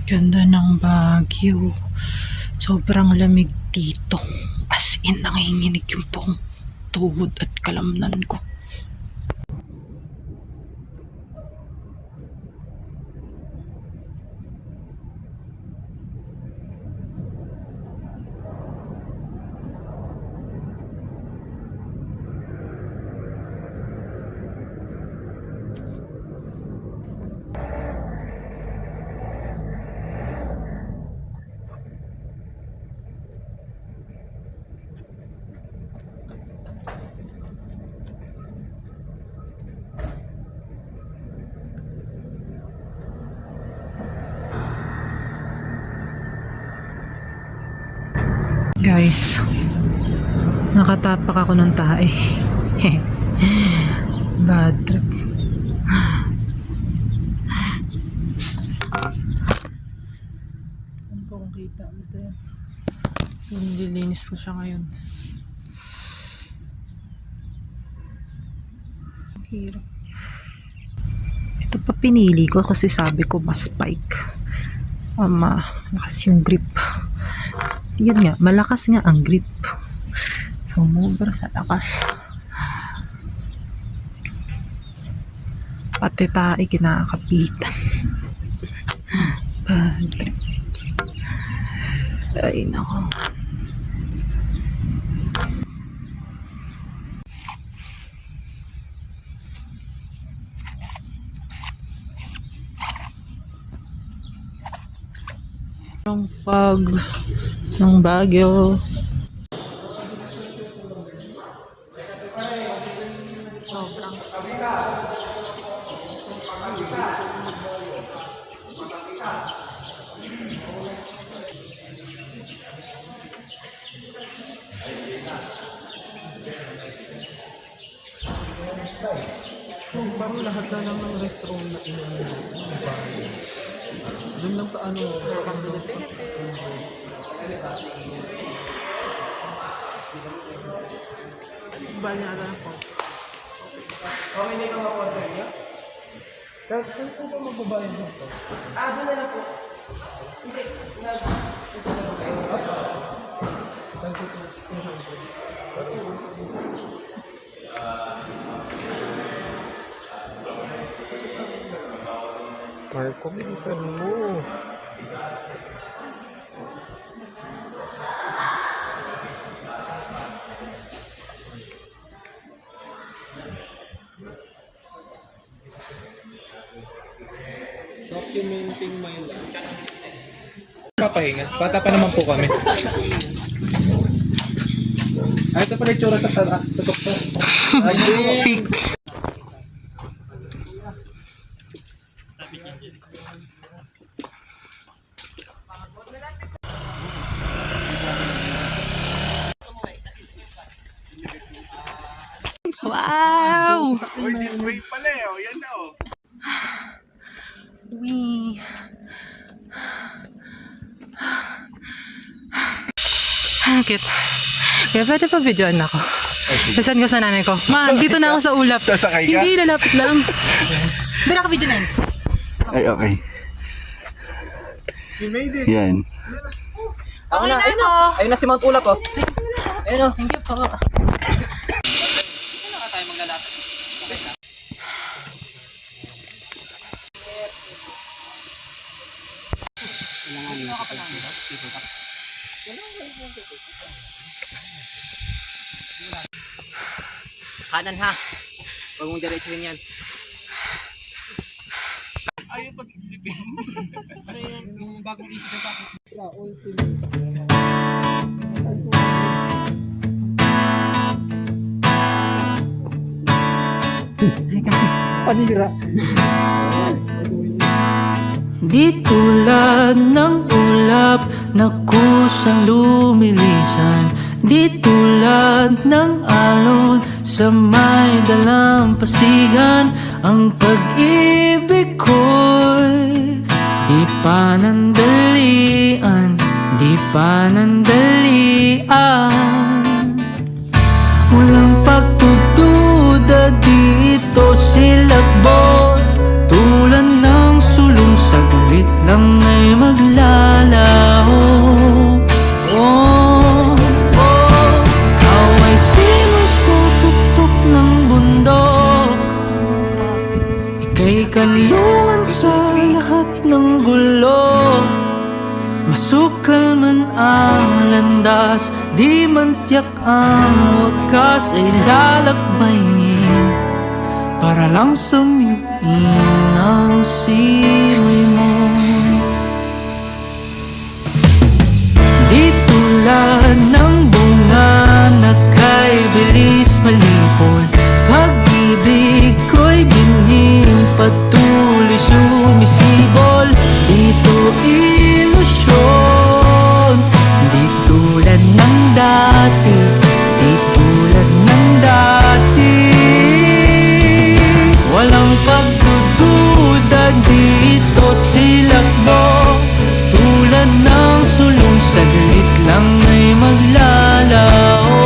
Ganda ng Baguio. Sobrang lamig dito. As in, nanginginig yung buong tuhod at kalamnan ko. Guys, nakatapak ako ng tae. Bad trip. Ano ko kung kita? Basta yan. So, nililinis ko siya ngayon. Hirap. Ito pa pinili ko kasi sabi ko mas spike. Lakas yung grip. Yan nga, malakas nga ang grip. So, mubra sa lakas. Pati tayo kinakapitan. Bad trip. Ay, nako. Ang fog ng Baguio. Sobrang parang lahat na lang ng restaurant na doon lang sa ano, ba niya ata ako. Okay, hindi ka makontrol niya? Saan po ba magbabayad dito? Doon na lang po. Hindi, gusto na ba kayo? Marco, bilisan mo. Documenting my life. Papahinga. Bata pa naman po kami. Ito pala yung tsura sa tukto. Ay, Wow! Uy, this way pala eh. O, yan na o. Wee. Cute. Kaya pwede pa videoan ako. Lasan ko sa nanay ko. Ma, dito na ako sa ulap. Sasakay ka? Hindi, lalapit lang. Dara ka video na yun. Ay, okay. You made it. Yan. ako na, ayun na si Mount Ulap oh. Ayun oh. Thank you po. Kanan ha. Huwag mong diretsuhin yan. Ayaw pag-ibig. Yung bagong isip na sa akin. Panira. Di tulad ng ulap na kusang lumilisan, di tulad ng alon sa may dalampasigan. Ang pag-ibig ko'y di panandalian, di panandalian. Walang pagtutuda dito silakbo, tulad ng sulong saglit lang ay Ika'y kanlungan sa lahat ng gulo. Masukal man ang landas, di man tiyak ang wakas ay lalakbayin para lang samyuin ang simoy mo. Di tulad ng bunga na kay bilis malipol, pag-ibig ko'y binhing patuloy sumisibol. Dito ilusyon, di tulad ng dati, di tulad ng dati. Walang pagdududa dito silakbo, tulad ng sulong saglit lang ay maglalao.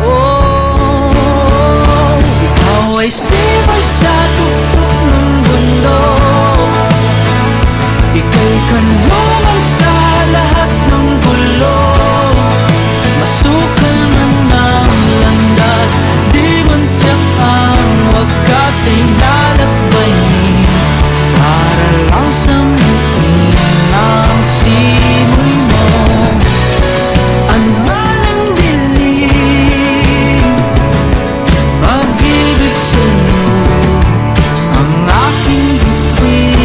Oh, ikaw ay simoy sa tuktok ng bundok. Ika'y kanlungan sa lahat ng gulo. Masukal man ang landas, di man tiyak ang wakas ay lalakbayin para lang samyuin ang simoy mo. Ano man ang dilim, pag-ibig sa'yo ang aking bituin.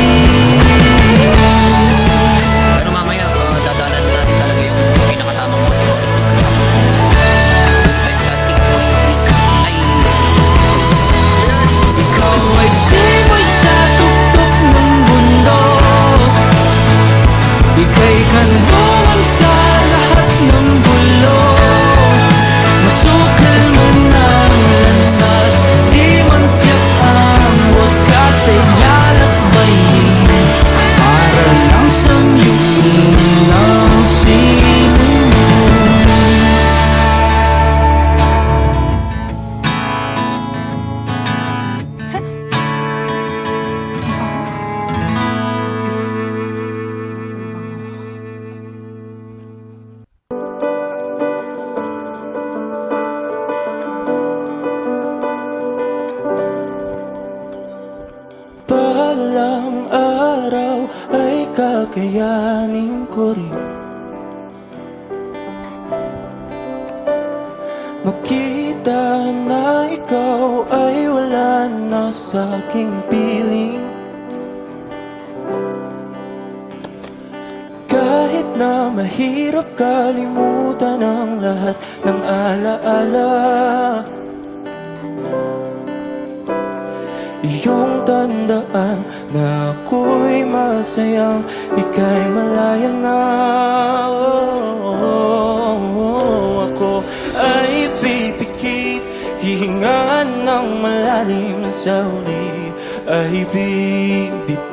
Pero mamaya, dadaanan natin talaga yung pinakatamang mga siguro sa 6.3 ay Ikaw ay simoy sa tuktok ng bundok. Ika'y kanlungan sa lahat ng gulo. Masukal man ang landas, di man tiyak ang wakas ay lalakbayin para lang samyuin ang simoy mo. Balang araw ay kakayanin ko rin makita na ikaw ay wala na sa aking piling. Kahit na mahirap kalimutan ang lahat ng alaala, iyong tandaan na ako'y masayang ika'y malaya na. Ako ay pipikit, hihingaan ng malalim sa huli ay bibitaw.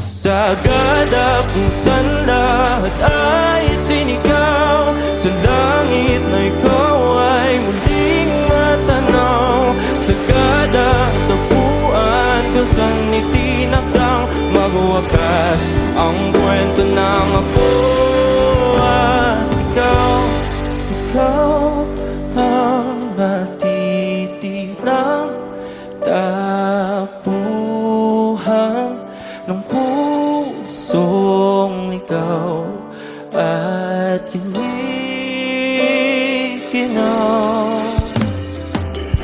Sagada kung saan lahat ay sinigaw, sa langit na ikaw ay muling matanaw. Sagada tapuan kung saan itinakdang magwakas ang kwento ng ako at ikaw. Ikaw ang natitirang tapuhan ng pusong ligaw at kiniginaw.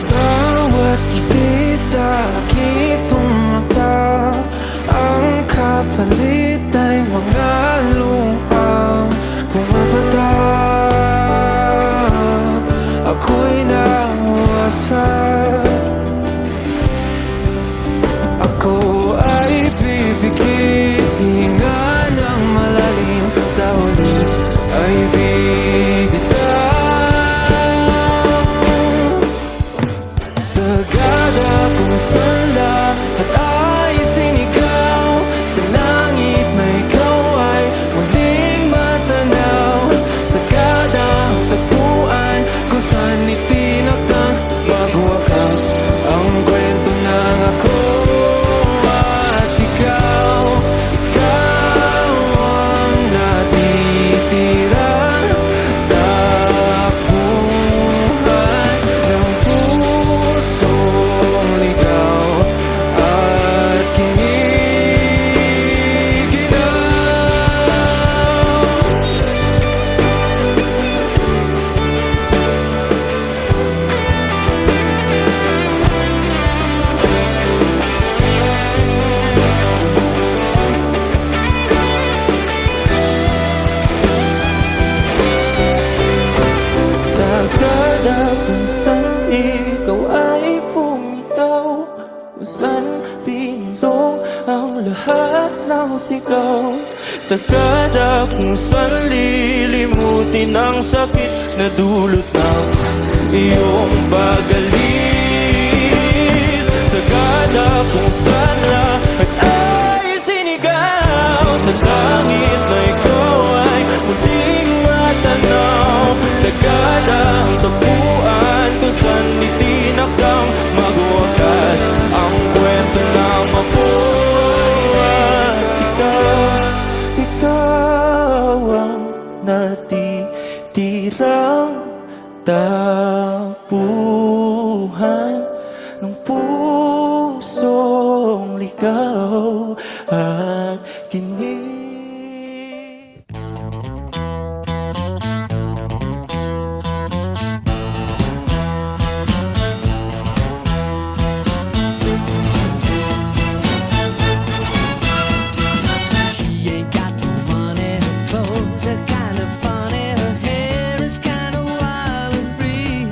Bawat ngiti sa aking tumata, ang kapalit ay mga lumpang pumapata. Ako'y nawasak, ako ay pipikit, hinga ng malalim sa huli ay bibitaw. Sagada kung saan lahat ay sinigaw, sa langit na ikaw ay muling matanaw. Sagada tapuan kung saan itinakdang magwakas sumasigaw sa kada kung saan lilimutin ang sakit na dulot ng iyong pagalis. Sa kada kung saan lahat ay sinigaw sa langit na ikaw ay muling matanaw. Sa kada tapuan kung saan itinakdang magwakas ang kwento ng mabuhay. Ikaw ang natitirang tapuhan ng pusong ligaw at kinig. She ain't got no money, her clothes are kind of funny, her hair is kind of wild and free.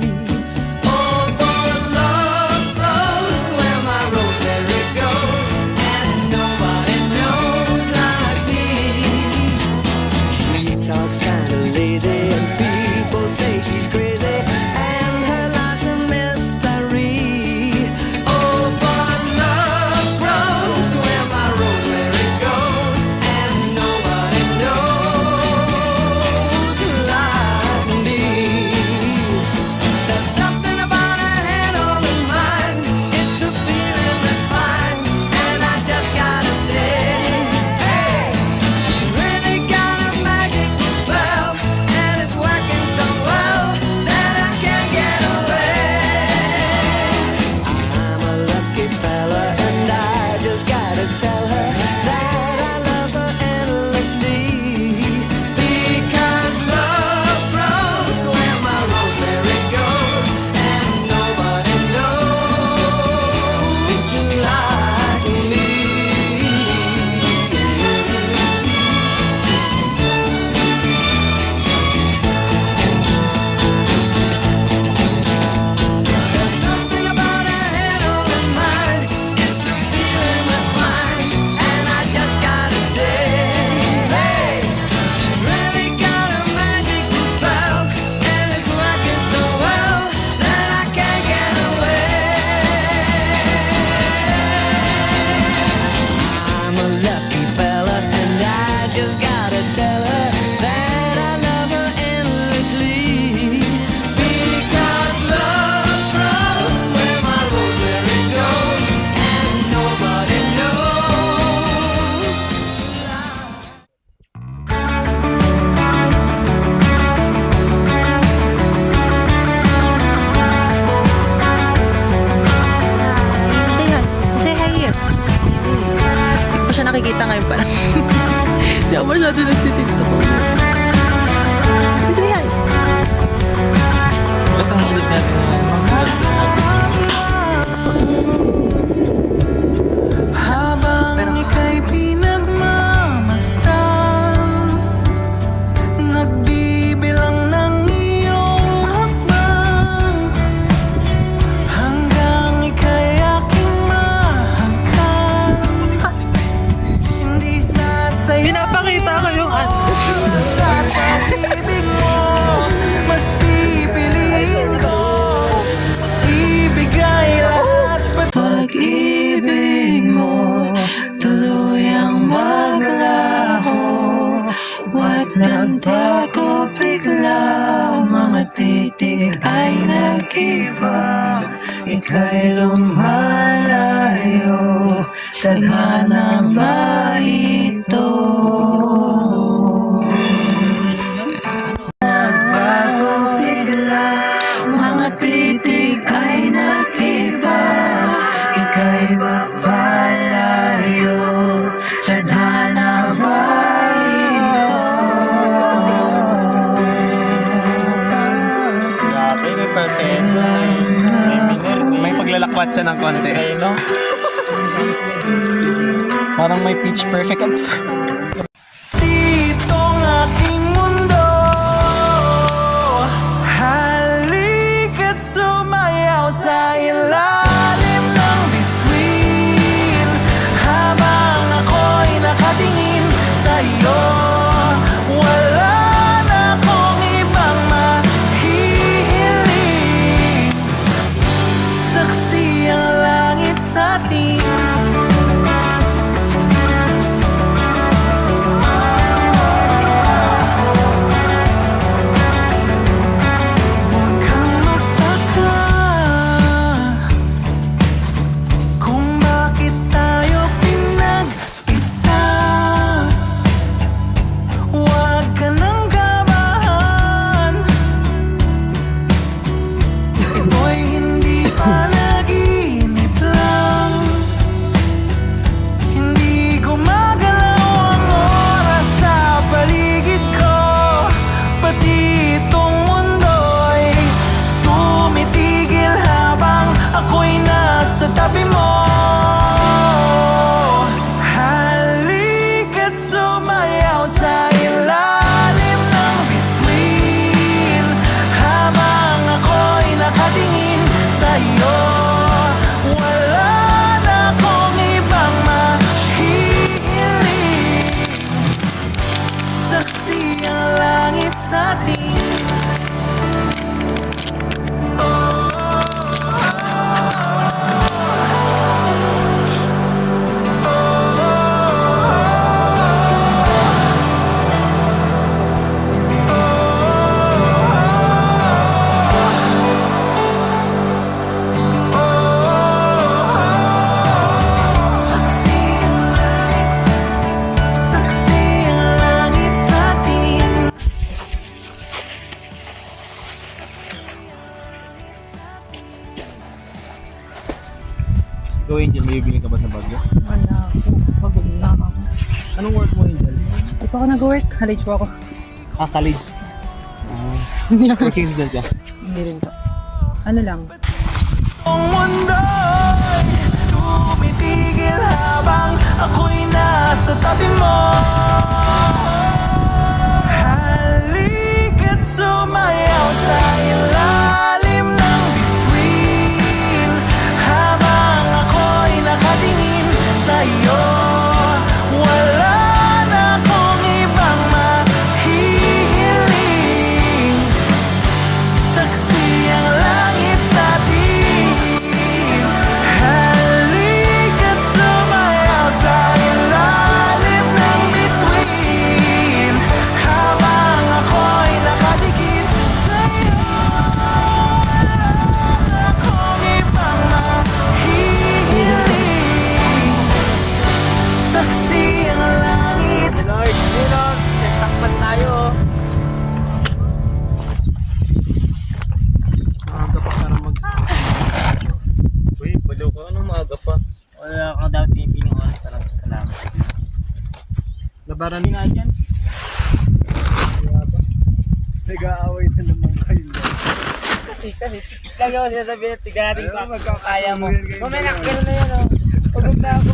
Oh, but love grows where my rosemary goes, and nobody knows like me. She talks kind of lazy, and people say she's crazy, and her life's a mystery. Oh, but love grows where my rosemary goes, and nobody knows like me. There's something about her head on her mind. It's a feeling that's fine, and I just gotta say, hey, she's really got a magical spell, and it's working so well that I can't get away. I'm a lucky fella, and I just gotta tell her that I love her endlessly. Because love grows where my rosemary goes, and nobody knows like me. There's something about her head on her mind. It's a feeling that's fine, and I just gotta say, hey, she's really got a magical spell, and it's working so well that I can't get away. I'm a lucky fella, and I just gotta tell her that I love her endlessly. Because love grows where my rosemary goes, and nobody knows. Say hi. Say hi here. Hindi ko pa siya nakikita ngayon pala. Hindi ako masyado nagtitiktok. Say hi. Ba't ang hilig natin? Habang ika'y pinagmamasdan, nagbibilang ng iyong hakbang, hanggang ika'y aking mahagkan. Hindi sasaya Pinapakita ko yung ano. sa pag-ibig mo, mas pipiliin ko ibigay lahat. Pag-ibig mo tuluyang maglaho, what nagbago bigla, mga titig ay nag-iba, ika'y lumalayo, tadhana ba ito? Nagbago bigla, mga titig ay nag-iba, ika'y mapalayo, tadhana ba ito? Grabe, may percent. May paglalakwat siya ng konti. No? Parang may pitch perfect. Ditong aking mundo, halika't sumayaw sa ilalim ng bituin, habang ako'y nakatingin panaginip lang. Hindi gumagalaw ang oras sa paligid ko, pati itong mundo'y tumitigil habang ako'y nasa tabi mo. Halika't sumayaw sa ilalim ng bituin habang ako'y nakatingin sa'yo. Wala na akong ibang mahihiling, saksi ang langit sa atin. Saksi ang langit sa atin. Go Angel, may bibili ka ba sa bagyo? Wala ako. Pagod na ako. Anong work mo Angel? Ito ako nag-work. College po ako. College. Hindi ako. Working student ka? Hindi rin po. Ano lang. Ang mundo'y tumitigil habang ako'y nasa tabi mo. Halika't sumayaw sa ilalim ng bituin habang ako'y nakatingin sa'yo. Wala na akong ibang mahihiling, saksi ang langit sa atin. Halika't sumayaw sa ilalim ng bituin habang ako'y nakadikit sa'yo. Wala na akong ibang mahihiling, saksi ang langit. Takpan tayo. Maaga pa para Uy, baliw ko. Anong maaga pa? Wala kang dapat pinipiling oras para salamat. Labaran din na dyan. Nag-aaway na naman kayo. Kasi lagi ako sinasabi na tigarin ko ako kaya mo. Mamaya gano'n na yan o. Pagod na ako.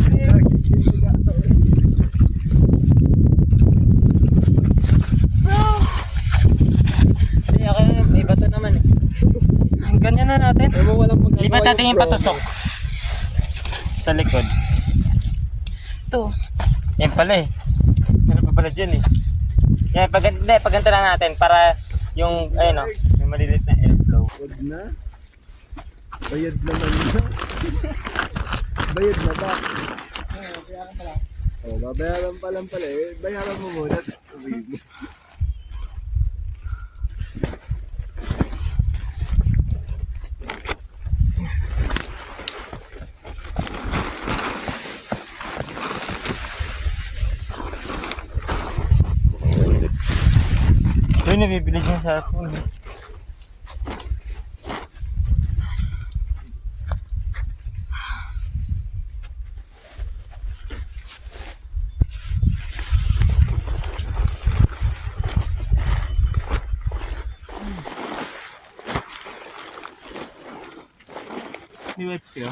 Hindi ako may bato naman eh. Ganyan na natin. Lipat natin yung patusok sa likod. Ito. Yan pala eh. Meron pa pala dyan eh. Yan, pagganto lang natin para yung, ayun o, yung malilit na airflow. Wag na. Bayad naman yun. Bayad na ba? Oh, babayaran pa lang pala eh. Bayaran mo muna. Sabihin mo. Ito yung nabibili dyan sa phone eh. May wipes kayo?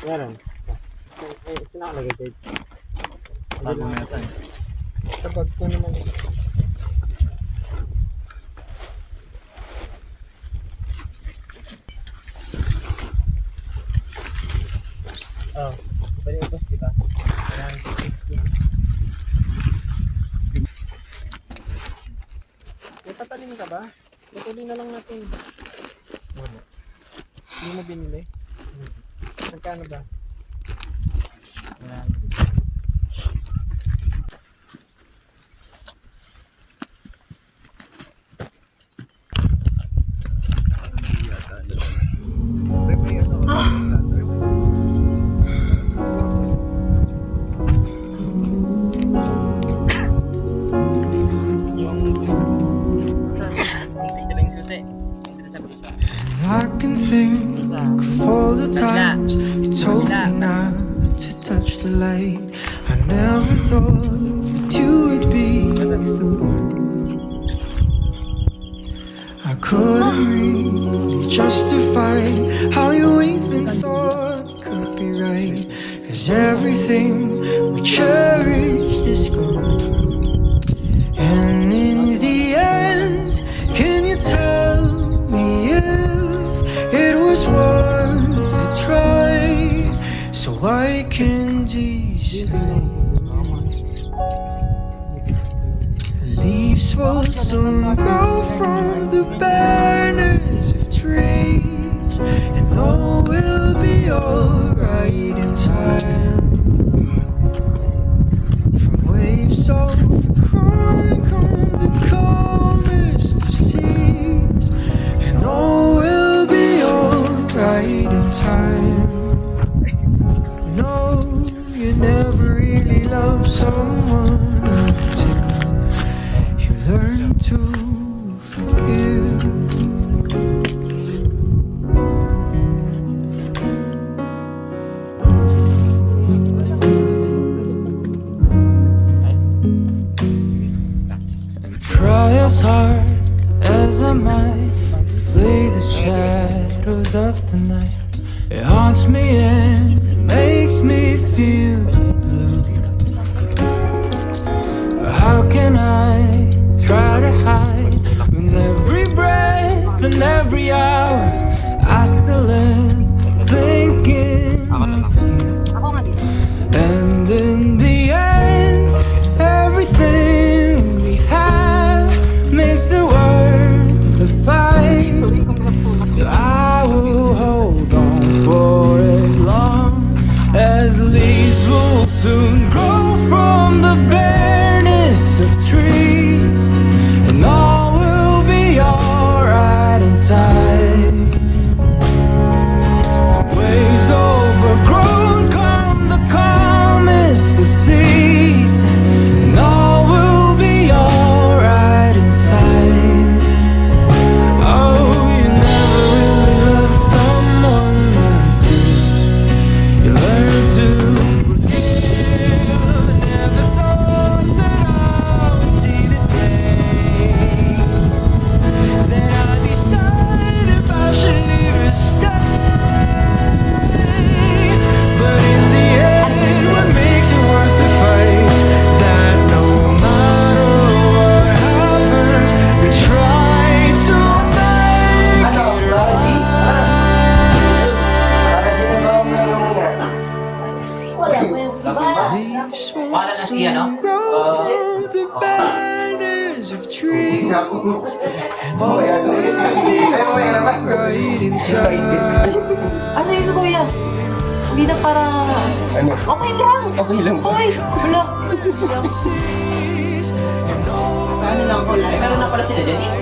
Meron. Ito nakalagay dito. Bago na yata eh. Sa bag ko naman. Oh, pwede ito, di ba? Kailangan ko 15. May tatalim ka ba? Patuloy na lang natin. Wala. Hindi mo binili? Magkano ba? Wala. I can think of all the times you told me not to touch the light. I never thought you would be the one. I couldn't really justify how you even thought could be right. 'Cause everything we cherished is gone. And in the end, can you tell me if it was worth a try? So I can tease leaves will soon grow from the barrenness of trees, and all will be alright in time. From waves overgrown come the calmest of seas, and all will be alright in time. No, you never really loved someone until you learn to forgive. And try as hard as I might to flee the shadows of the night. It haunts me and it makes me feel blue. How can I try to hide when every breath and every hour I still am thinking of you? And in the end, everything we have makes it worth the fight. So I will hold on for as long as leaves will soon grow from the barrenness of trees, and all will be alright in time. From waves overgrown come the calmest of seas, and all will be alright inside. Oh, you never really loved someone until you learn to forgive. Never thought that I would see the day that I decide if I should leave or stay. But in the end, what makes it worth the fight? That no matter what happens, we try to make it right. Leaves will soon grow from the banners of trees, and all will be alright inside. Ano yun, kuya? Hindi na para... Okay lang. Okay lang ba? Okay. Wala. Ano lang ko lang? Meron na pala sila dyan eh.